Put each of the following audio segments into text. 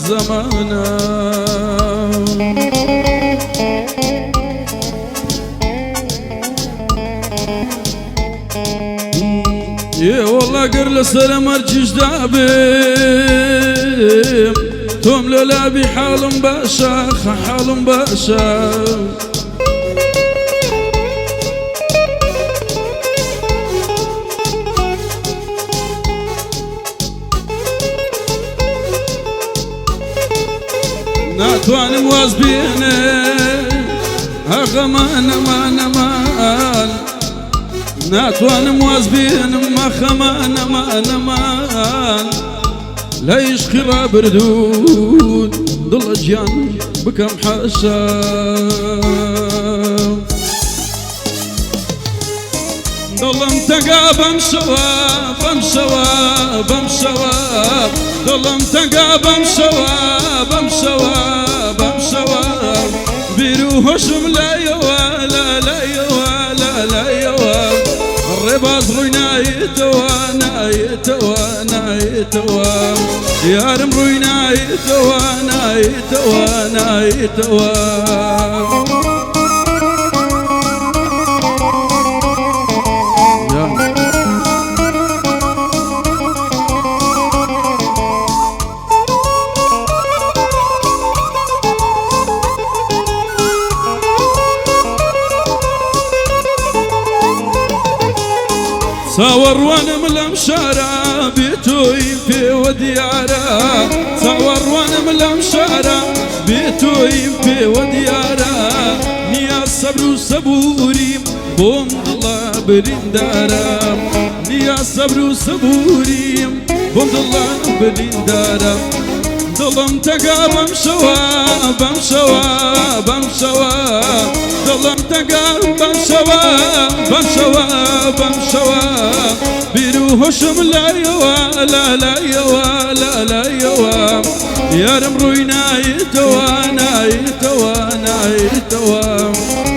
زمانا يا والله قرل السلام ارجيش دابم توم لولا بحال باشا حال باشا ناتوان مواز بيني أغمان مان مان ناتوان مواز بيني ما خمان مان مان لا يشخر بردود ضل جيان بكم حاشا ضلم تقا بمشوا بمشوا بمشوا ضلم تقا بمشوا بمشوا بمشوا بيروحهم لا يوا لا لا يوا لا لا يوا الرباط روينا يتوا نايتوا نايتوا يا رم روينا يتوا نايتوا نايتوا صور وانا ملمشارة بيتوي في وديارة صور وانا ملمشارة بيتوي في وديارة نيا الصبر صبوري بوم الله برندارة نيا الصبر صبوري بوم الله برندارة ظلم تقا بمشوا بمشوا بمشوا ظلم تقا بمشوا بمشوا بمشوا بيروحهم لا يوا لا لا يوا لا لا يوا يا رم روينا يتوا نايتوا نايتوا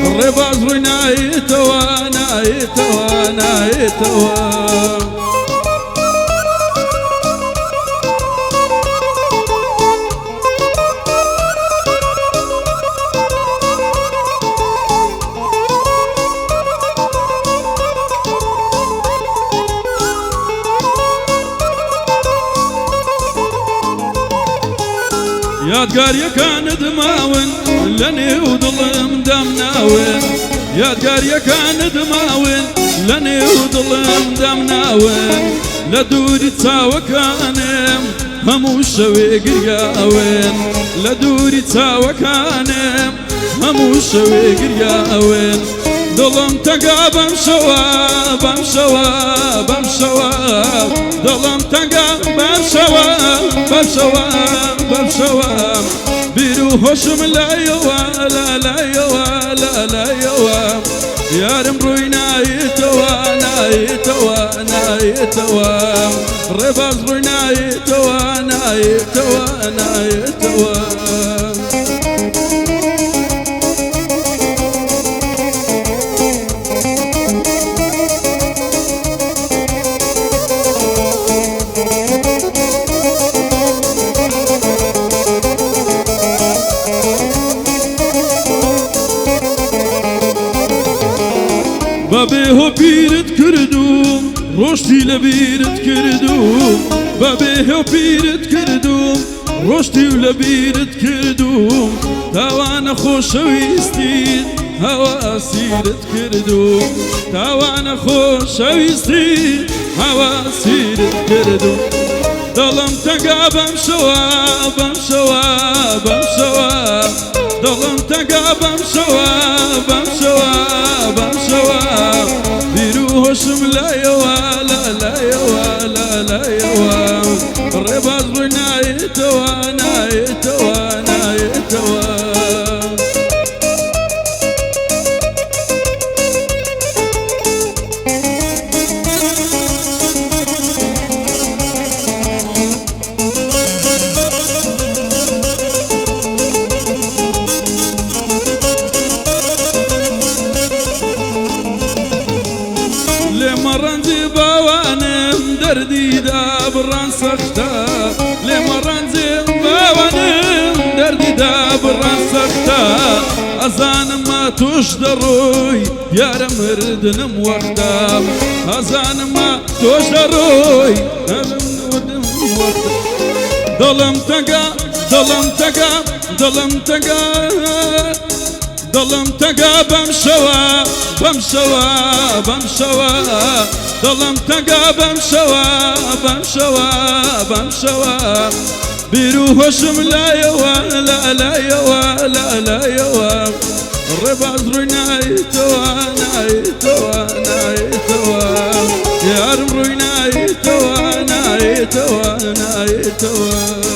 الرباط روينا يتوا نايتوا نايتوا يادقار يكان دماون لني وظلم دمناون يادقار يكان دماون لني وظلم دمناون لدوري تساوى كانم همو شوي قرياون لدوري تساوى كانم همو شوي قرياون ظلم تقا بمشوا بمشوا بمشوا ظلم تقا بمشوا بمشوا بمشوا بيروحهم لا يوا لا لا يوا لا لا يوا يا رم روينا يتوا نايتوا نايتوا رباط روينا يتوا نايتوا نايتوا بابه پیرت کردم رشدی لبیرت کردم بابه پیرت کردم رشدی لبیرت کردم توان خوشویستی هوا سیرت کردم توان خوشویستی هوا سیرت کردم دلم تقا بمشوا بمشوا بمشوا دلم تقا بمشوا بمشوا بمشوا بيروحهم لا يوا لا لا يوا لا لا يوا دردي دا بران سختا لمران زين باوانم دردي دا بران سختا أزان ما توش دروي يا مردنم وقتا أزان ما توش دروي مردنم وقتا ظلم تقا ظلم تقا ظلم تقا ظلم تقا بمشوا بمشوا بمشوا ظلم تقا بمشوا بمشوا بمشوا بروحشم لا يوا لا لا يوا لا لا يوا الرباط رويناي توا ناي توا ناي توا يا رب رويناي توا ناي توا ناي توا